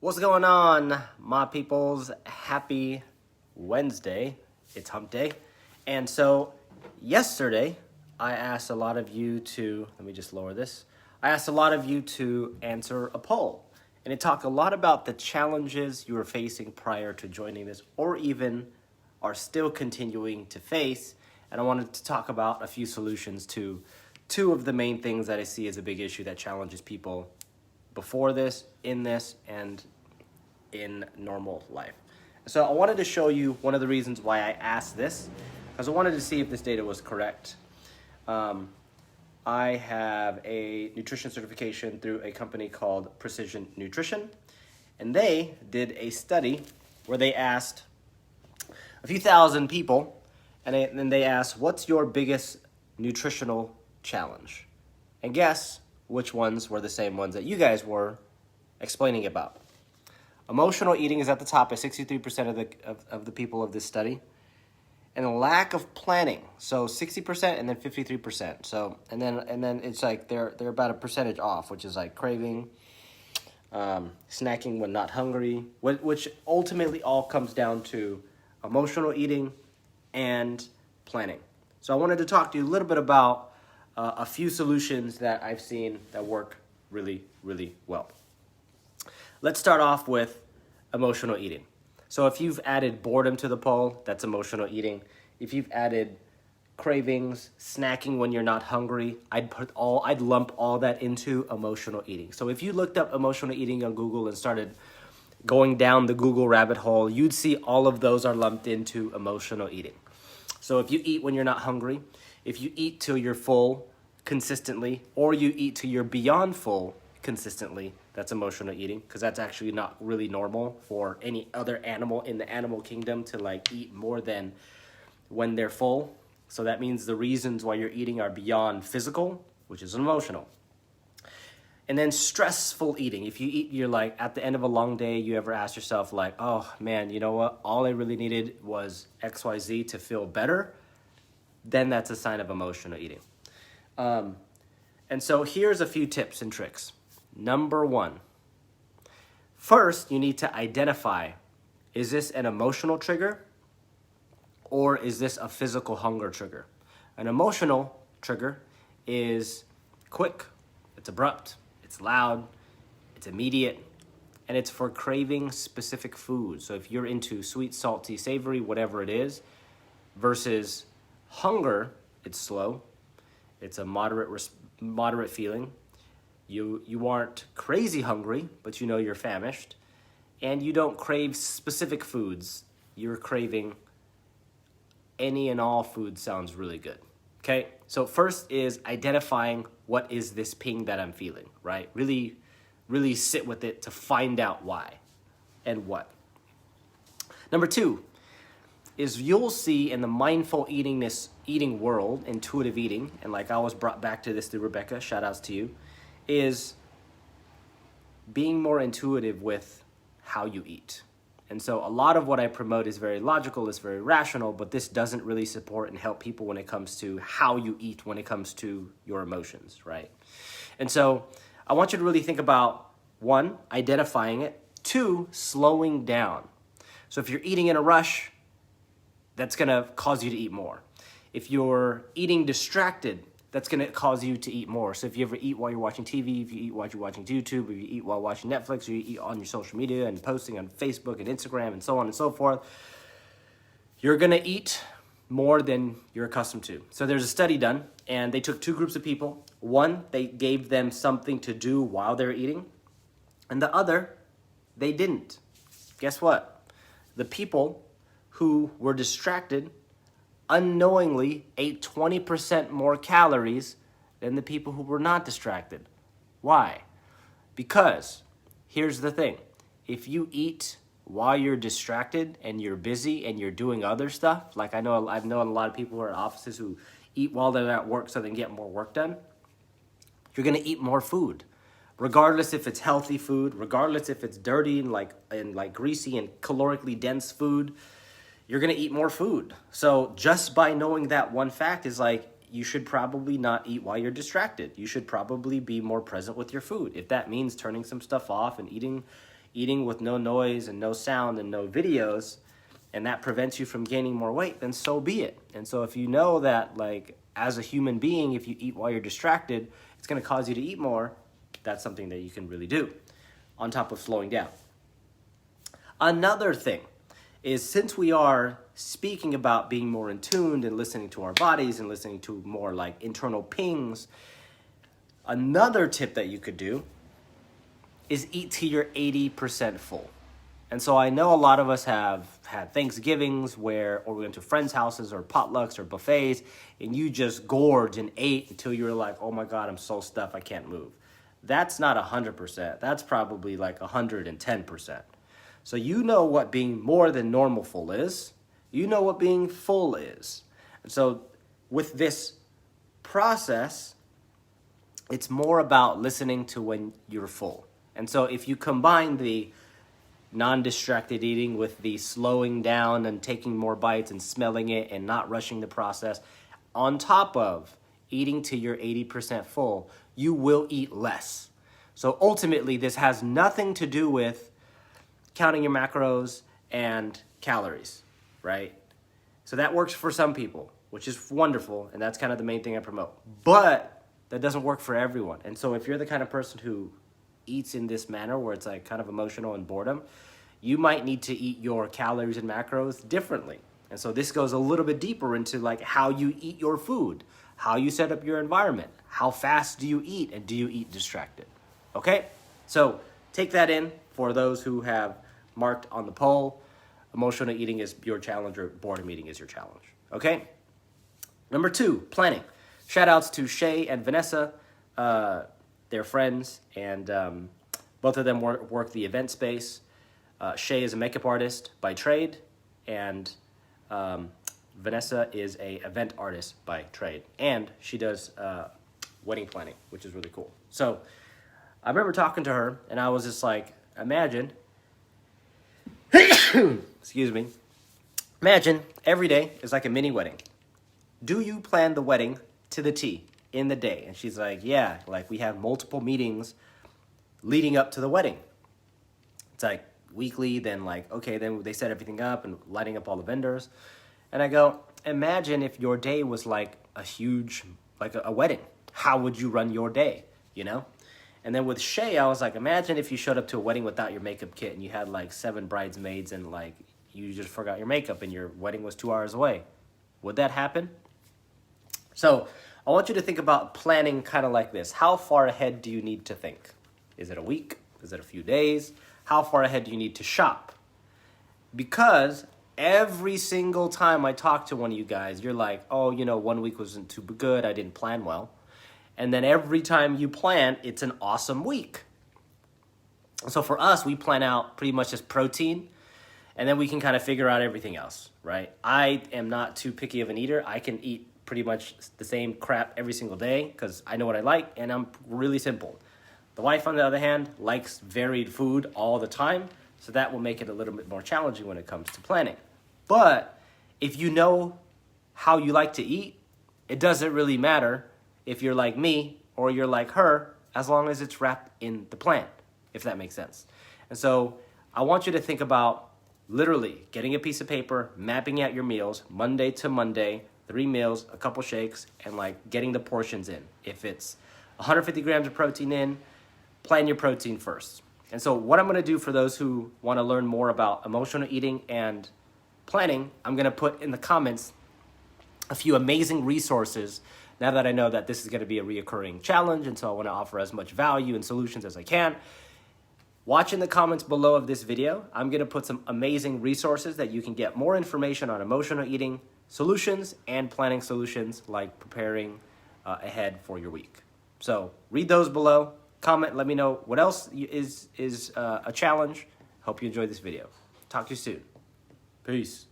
What's going on, my peoples? Happy Wednesday. It's hump day. And so yesterday, I asked a lot of you to, let me just lower this. I asked a lot of you to answer a poll. And it talked a lot about the challenges you were facing prior to joining this, or even are still continuing to face. And I wanted to talk about a few solutions to two of the main things that I see as a big issue that challenges people before this, and in normal life. So I wanted to show you one of the reasons why I asked this, because I wanted to see if this data was correct. I have a nutrition certification through a company called Precision Nutrition, and they did a study where they asked a few thousand people, and then they asked, what's your biggest nutritional challenge? And guess which ones were the same ones that you guys were explaining about. Emotional eating is at the top at 63% of the people of this study. And a lack of planning, so 60% and then 53%. So and then it's like they're about a percentage off, which is like craving, snacking when not hungry, which ultimately all comes down to emotional eating and planning. So I wanted to talk to you a little bit about a few solutions that I've seen that work really, really well. Let's start off with emotional eating. So if you've added boredom to the poll, that's emotional eating. If you've added cravings, snacking when you're not hungry, I'd lump all that into emotional eating. So if you looked up emotional eating on Google and started going down the Google rabbit hole, you'd see all of those are lumped into emotional eating. So if you eat when you're not hungry, if you eat till you're full consistently, or you eat till you're beyond full consistently, that's emotional eating, because that's actually not really normal for any other animal in the animal kingdom to like eat more than when they're full. So that means the reasons why you're eating are beyond physical, which is emotional. And then stressful eating. If you eat, you're like at the end of a long day, you ever ask yourself like, oh man, you know what? All I really needed was XYZ to feel better. Then that's a sign of emotional eating. And so here's a few tips and tricks. Number one, first you need to identify, is this an emotional trigger or is this a physical hunger trigger? An emotional trigger is quick, it's abrupt, it's loud, it's immediate, and it's for craving specific foods. So if you're into sweet, salty, savory, whatever it is, versus hunger, it's slow, it's a moderate feeling. You aren't crazy hungry, but you know you're famished, and you don't crave specific foods. You're craving any and all food. Sounds really good. Okay, so first is identifying what is this ping that I'm feeling, right? Really, really sit with it to find out why and what. Number two is you'll see in the mindful eating world, intuitive eating, and like I was brought back to this through Rebecca, shout outs to you, is being more intuitive with how you eat. And so a lot of what I promote is very logical, it's very rational, but this doesn't really support and help people when it comes to how you eat, when it comes to your emotions, right? And so I want you to really think about, one, identifying it, two, slowing down. So if you're eating in a rush, that's gonna cause you to eat more. If you're eating distracted, that's going to cause you to eat more. So if you ever eat while you're watching TV, if you eat while you're watching YouTube, if you eat while watching Netflix, or you eat on your social media and posting on Facebook and Instagram and so on and so forth, you're going to eat more than you're accustomed to. So there's a study done, and they took two groups of people. One, they gave them something to do while they're eating, and the other, they didn't. Guess what? The people who were distracted unknowingly ate 20% more calories than the people who were not distracted. Why? Because here's the thing. If you eat while you're distracted and you're busy and you're doing other stuff, like I've known a lot of people who are in offices who eat while they're at work so they can get more work done, you're going to eat more food. Regardless if it's healthy food, regardless if it's dirty and like greasy and calorically dense food, you're going to eat more food. So just by knowing that one fact is like, you should probably not eat while you're distracted. You should probably be more present with your food. If that means turning some stuff off and eating eating with no noise and no sound and no videos, and that prevents you from gaining more weight, then so be it. And so if you know that, like, as a human being, if you eat while you're distracted, it's going to cause you to eat more, that's something that you can really do on top of slowing down. Another thing is, since we are speaking about being more in tune and listening to our bodies and listening to more like internal pings, another tip that you could do is eat till you're 80% full. And so I know a lot of us have had Thanksgivings or we went to friends' houses or potlucks or buffets, and you just gorged and ate until you were like, oh my God, I'm so stuffed, I can't move. That's not 100%. That's probably like 110%. So you know what being more than normal full is. You know what being full is. And so with this process, it's more about listening to when you're full. And so if you combine the non-distracted eating with the slowing down and taking more bites and smelling it and not rushing the process, on top of eating till you're 80% full, you will eat less. So ultimately, this has nothing to do with counting your macros and calories, right? So that works for some people, which is wonderful, and that's kind of the main thing I promote. But that doesn't work for everyone. And so if you're the kind of person who eats in this manner where it's like kind of emotional and boredom, you might need to eat your calories and macros differently. And so this goes a little bit deeper into like how you eat your food, how you set up your environment, how fast do you eat, and do you eat distracted? Okay? So take that in for those who have marked on the poll. Emotional eating is your challenge, or boredom eating is your challenge. Okay? Number 2, planning. Shout outs to Shay and Vanessa. They're friends, and both of them work the event space. Shay is a makeup artist by trade, and Vanessa is a event artist by trade, and she does wedding planning, which is really cool. So I remember talking to her, and I was just like, imagine, excuse me, imagine every day is like a mini wedding. Do you plan the wedding to the T in the day? And she's like, yeah, like we have multiple meetings leading up to the wedding. It's like weekly, then like, okay, then they set everything up and lighting up all the vendors. And I go, imagine if your day was like a huge, like a wedding. How would you run your day, you know? And then with Shay, I was like, imagine if you showed up to a wedding without your makeup kit and you had like 7 bridesmaids and like you just forgot your makeup and your wedding was 2 hours away. Would that happen? So I want you to think about planning kind of like this. How far ahead do you need to think? Is it a week? Is it a few days? How far ahead do you need to shop? Because every single time I talk to one of you guys, you're like, oh, you know, 1 week wasn't too good. I didn't plan well. And then every time you plan, it's an awesome week. So for us, we plan out pretty much just protein, and then we can kind of figure out everything else, right? I am not too picky of an eater. I can eat pretty much the same crap every single day because I know what I like, and I'm really simple. The wife, on the other hand, likes varied food all the time, so that will make it a little bit more challenging when it comes to planning. But if you know how you like to eat, it doesn't really matter if you're like me or you're like her, as long as it's wrapped in the plan, if that makes sense. And so I want you to think about literally getting a piece of paper, mapping out your meals, Monday to Monday, 3 meals, a couple shakes, and like getting the portions in. If it's 150 grams of protein in, plan your protein first. And so what I'm going to do for those who want to learn more about emotional eating and planning, I'm going to put in the comments a few amazing resources now that I know that this is going to be a reoccurring challenge, and so I want to offer as much value and solutions as I can. Watch in the comments below of this video. I'm going to put some amazing resources that you can get more information on emotional eating solutions and planning solutions, like preparing ahead for your week. So read those below. Comment, let me know what else is a challenge. Hope you enjoyed this video. Talk to you soon. Peace.